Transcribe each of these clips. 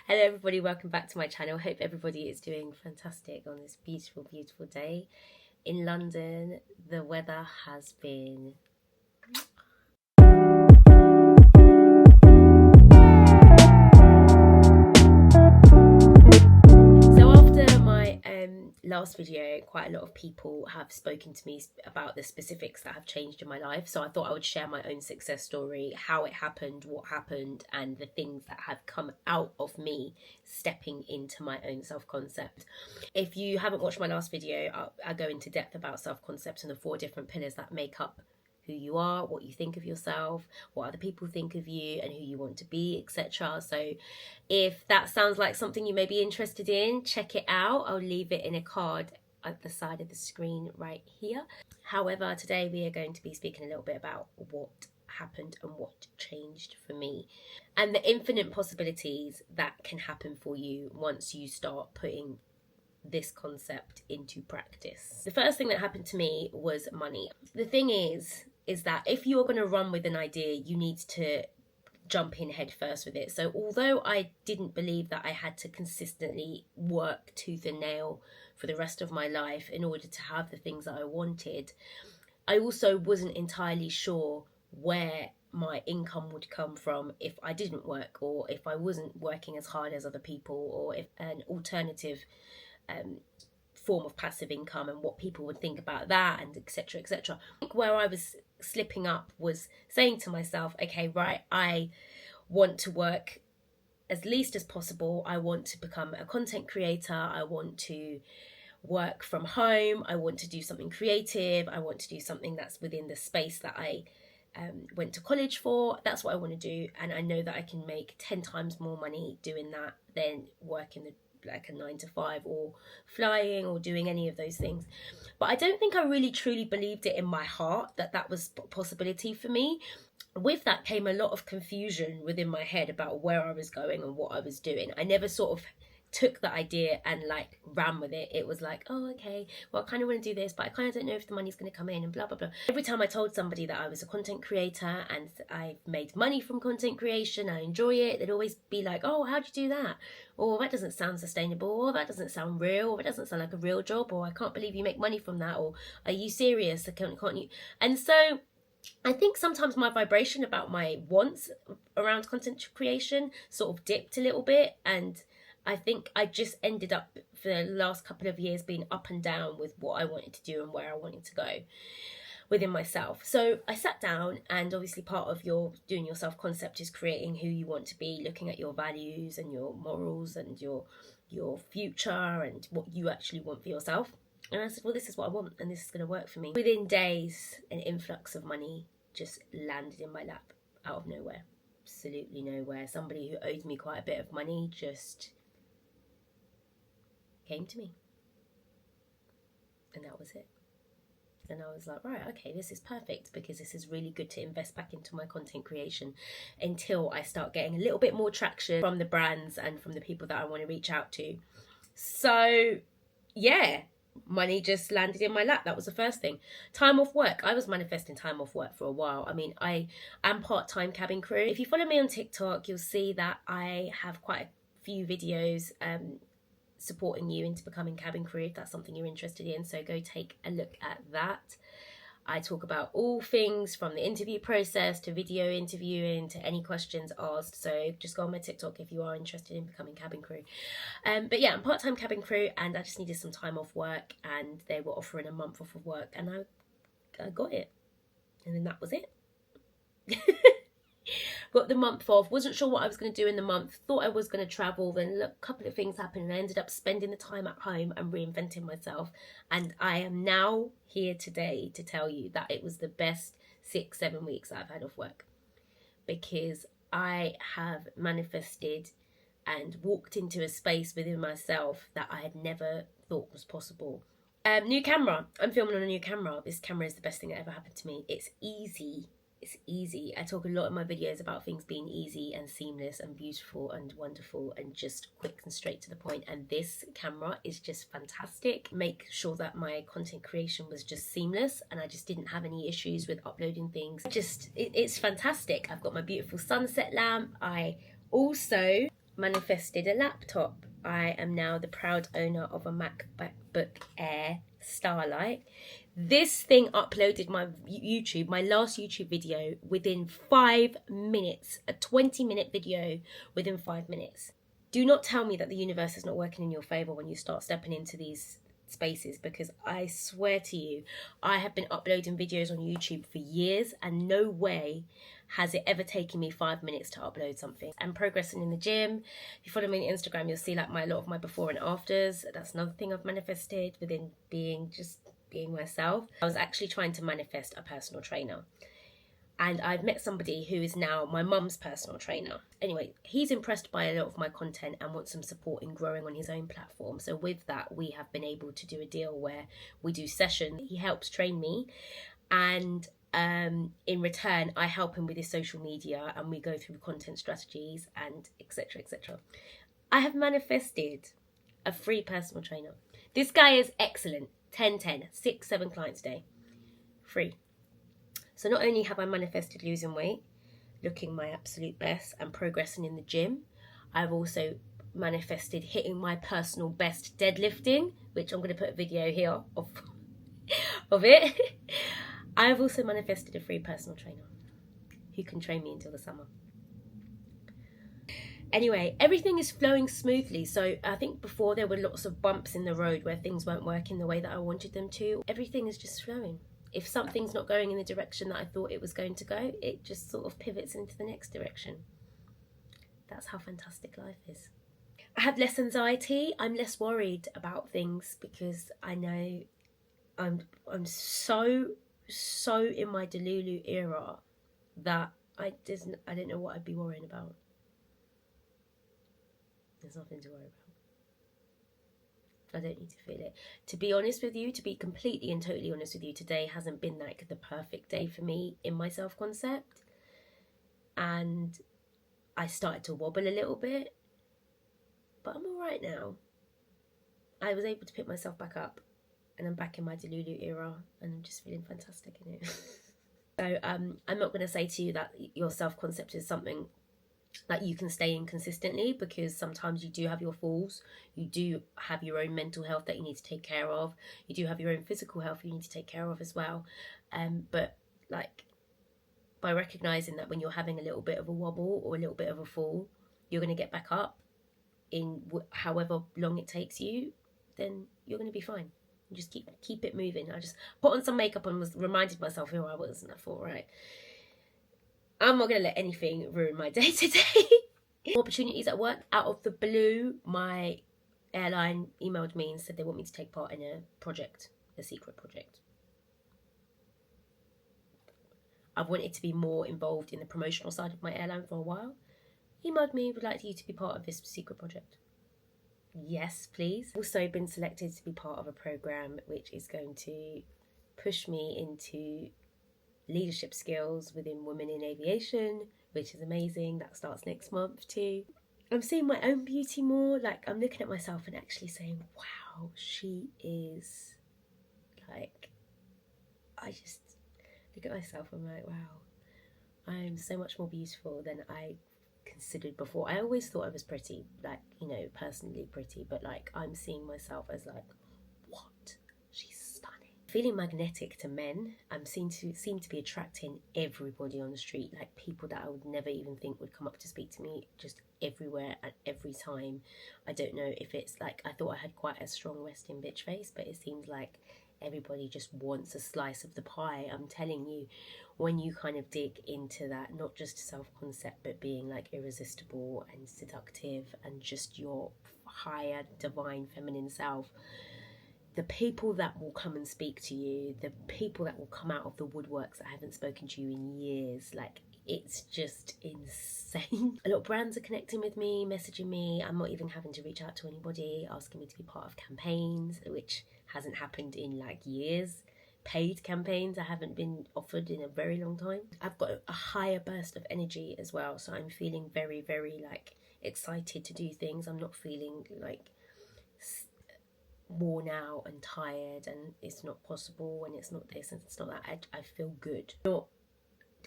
Hello everybody, welcome back to my channel. Hope everybody is doing fantastic on this beautiful day. In London, the weather has been last video, quite a lot of people have spoken to me about the specifics that have changed in my life. So I thought I would share my own success story, how it happened, what happened, and the things that have come out of me stepping into my own self-concept. If you haven't watched my last video, I go into depth about self-concept and the 4 different pillars that make up who you are, what you think of yourself, what other people think of you, and who you want to be, etc. So if that sounds like something you may be interested in, check it out. I'll leave it in a card at the side of the screen right here. However, today we are going to be speaking a little bit about what happened and what changed for me, and the infinite possibilities that can happen for you once you start putting this concept into practice. The first thing that happened to me was money. The thing is that if you're going to run with an idea, you need to jump in head first with it. So although I didn't believe that I had to consistently work tooth and nail for the rest of my life in order to have the things that I wanted, I also wasn't entirely sure where my income would come from if I didn't work, or if I wasn't working as hard as other people, or if an alternative form of passive income and what people would think about that, and etc. etc. Where I was slipping up was saying to myself, okay, right, I want to work as least as possible. I want to become a content creator. I want to work from home. I want to do something creative. I want to do something that's within the space that I went to college for. That's what I want to do, and I know that I can make 10 times more money doing that than working like a 9 to 5 or flying or doing any of those things. But I don't think I really truly believed it in my heart that that was a possibility for me. With that came a lot of confusion within my head about where I was going and what I was doing. I never sort of took the idea and like ran with it. It was like, oh, okay, well, I kind of want to do this, but I kind of don't know if the money's going to come in, and blah blah blah. Every time I told somebody that I was a content creator and I made money from content creation, I enjoy it, they'd always be like, oh, how'd you do that? Or that doesn't sound sustainable, or that doesn't sound real, or it doesn't sound like a real job, or I can't believe you make money from that, or are you serious? Can't you? And so I think sometimes my vibration about my wants around content creation sort of dipped a little bit, and I think I just ended up for the last couple of years being up and down with what I wanted to do and where I wanted to go within myself. So I sat down, and obviously part of your doing your self-concept is creating who you want to be, looking at your values and your morals and your future and what you actually want for yourself. And I said, well, this is what I want, and this is going to work for me. Within days, an influx of money just landed in my lap out of nowhere. Absolutely nowhere. Somebody who owed me quite a bit of money just came to me, and that was it. And I was like, right, okay, this is perfect, because this is really good to invest back into my content creation until I start getting a little bit more traction from the brands and from the people that I want to reach out to. So yeah, money just landed in my lap. That was the first thing. Time off work. I was manifesting time off work for a while. I mean, I am part-time cabin crew. If you follow me on TikTok, you'll see that I have quite a few videos supporting you into becoming cabin crew, if that's something you're interested in. So go take a look at that. I talk about all things from the interview process to video interviewing to any questions asked. So just go on my TikTok if you are interested in becoming cabin crew. But yeah, I'm part-time cabin crew, and I just needed some time off work, and they were offering a month off of work, and I got it, and then that was it. Got the month off, wasn't sure what I was going to do in the month, thought I was going to travel, then a couple of things happened, and I ended up spending the time at home and reinventing myself. And I am now here today to tell you that it was the best 6-7 weeks I've had off work, because I have manifested and walked into a space within myself that I had never thought was possible. New camera. I'm filming on a new camera. This camera is the best thing that ever happened to me. It's easy. It's easy. I talk a lot in my videos about things being easy and seamless and beautiful and wonderful and just quick and straight to the point. And this camera is just fantastic. Make sure that my content creation was just seamless, and I just didn't have any issues with uploading things. It's fantastic. I've got my beautiful sunset lamp. I also manifested a laptop. I am now the proud owner of a MacBook Air Starlight. This thing uploaded my last YouTube video within 5 minutes. A 20-minute video within 5 minutes. Do not tell me that the universe is not working in your favor when you start stepping into these spaces, because I swear to you, I have been uploading videos on YouTube for years and no way has it ever taken me 5 minutes to upload something. And progressing in the gym. If you follow me on Instagram, you'll see like a lot of my before and afters. That's another thing I've manifested within being myself. I was actually trying to manifest a personal trainer. And I've met somebody who is now my mum's personal trainer. Anyway, he's impressed by a lot of my content and wants some support in growing on his own platform. So with that, we have been able to do a deal where we do sessions. He helps train me, and in return, I help him with his social media, and we go through content strategies and etc. etc. I have manifested a free personal trainer. This guy is excellent. 10/10, 6-7 clients a day, free. So not only have I manifested losing weight, looking my absolute best and progressing in the gym, I've also manifested hitting my personal best deadlifting, which I'm going to put a video here of it. I've also manifested a free personal trainer who can train me until the summer. Anyway, everything is flowing smoothly. So I think before there were lots of bumps in the road where things weren't working the way that I wanted them to. Everything is just flowing. If something's not going in the direction that I thought it was going to go, it just sort of pivots into the next direction. That's how fantastic life is. I have less anxiety. I'm less worried about things because I know I'm so in my Delulu era that I don't know what I'd be worrying about. There's nothing to worry about. I don't need to feel it. To be honest with you, to be completely and totally honest with you, today hasn't been like the perfect day for me in my self-concept. And I started to wobble a little bit. But I'm all right now. I was able to pick myself back up. And I'm back in my Delulu era. And I'm just feeling fantastic in it. So I'm not going to say to you that your self-concept is something that you can stay in consistently, because sometimes you do have your falls. You do have your own mental health that you need to take care of. You do have your own physical health you need to take care of as well. But like, by recognizing that when you're having a little bit of a wobble or a little bit of a fall, you're going to get back up in however long it takes you, then you're going to be fine. You just keep it moving. I just put on some makeup and was reminded myself who I was, and I thought, right, I'm not going to let anything ruin my day today. Opportunities at work out of the blue. My airline emailed me and said they want me to take part in a project, a secret project. I've wanted to be more involved in the promotional side of my airline for a while. Emailed me, would like you to be part of this secret project. Yes, please. Also been selected to be part of a program which is going to push me into leadership skills within women in aviation, which is amazing. That starts next month too. I'm seeing my own beauty more. Like, I'm looking at myself and actually saying, wow, she is like, I just look at myself and I'm like, wow, I'm so much more beautiful than I considered before. I always thought I was pretty, like, you know, personally pretty, but like, I'm seeing myself as like, what? She's stunning. Feeling magnetic to men. I'm seem to be attracting everybody on the street, like people that I would never even think would come up to speak to me, just everywhere at every time. I don't know if it's like, I thought I had quite a strong resting bitch face, but it seems like everybody just wants a slice of the pie. I'm telling you, when you kind of dig into that, not just self-concept, but being like irresistible and seductive and just your higher divine feminine self, the people that will come and speak to you, the people that will come out of the woodworks that haven't spoken to you in years, like, it's just insane. A lot of brands are connecting with me, messaging me. I'm not even having to reach out to anybody, asking me to be part of campaigns, which hasn't happened in like years. Paid campaigns I haven't been offered in a very long time. I've got a higher burst of energy as well, so I'm feeling very, very like excited to do things. I'm not feeling like worn out and tired and it's not possible and it's not this and it's not that. I feel good. Not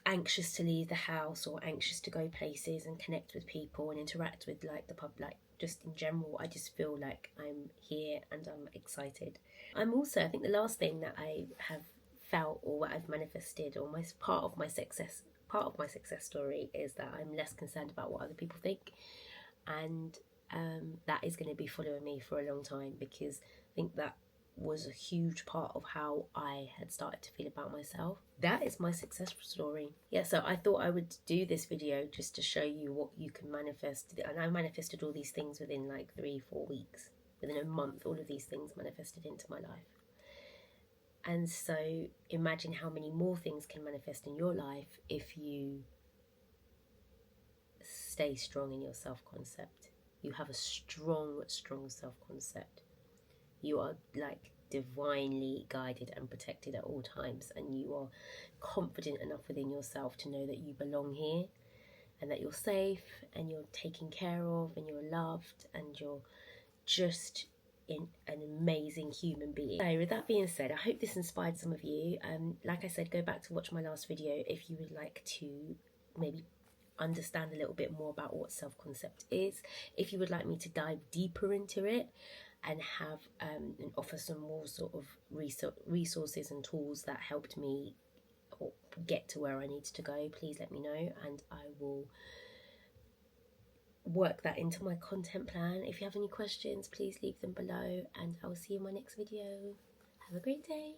anxious to leave the house or anxious to go places and connect with people and interact with like the public, like just in general. I just feel like I'm here and I'm excited. I'm also, I think the last thing that I have felt or what I've manifested, almost part of my success story, is that I'm less concerned about what other people think, and that is going to be following me for a long time, because I think that was a huge part of how I had started to feel about myself. That is my success story. Yeah, so I thought I would do this video just to show you what you can manifest. And I manifested all these things within like 3-4 weeks. Within a month, all of these things manifested into my life. And so imagine how many more things can manifest in your life if you stay strong in your self-concept. You have a strong self-concept. You are like divinely guided and protected at all times, and you are confident enough within yourself to know that you belong here and that you're safe and you're taken care of and you're loved and you're just in an amazing human being. So with that being said, I hope this inspired some of you. Like I said, go back to watch my last video if you would like to maybe understand a little bit more about what self-concept is, if you would like me to dive deeper into it and have and offer some more sort of resources and tools that helped me get to where I needed to go, please let me know and I will work that into my content plan. If you have any questions, please leave them below and I will see you in my next video. Have a great day.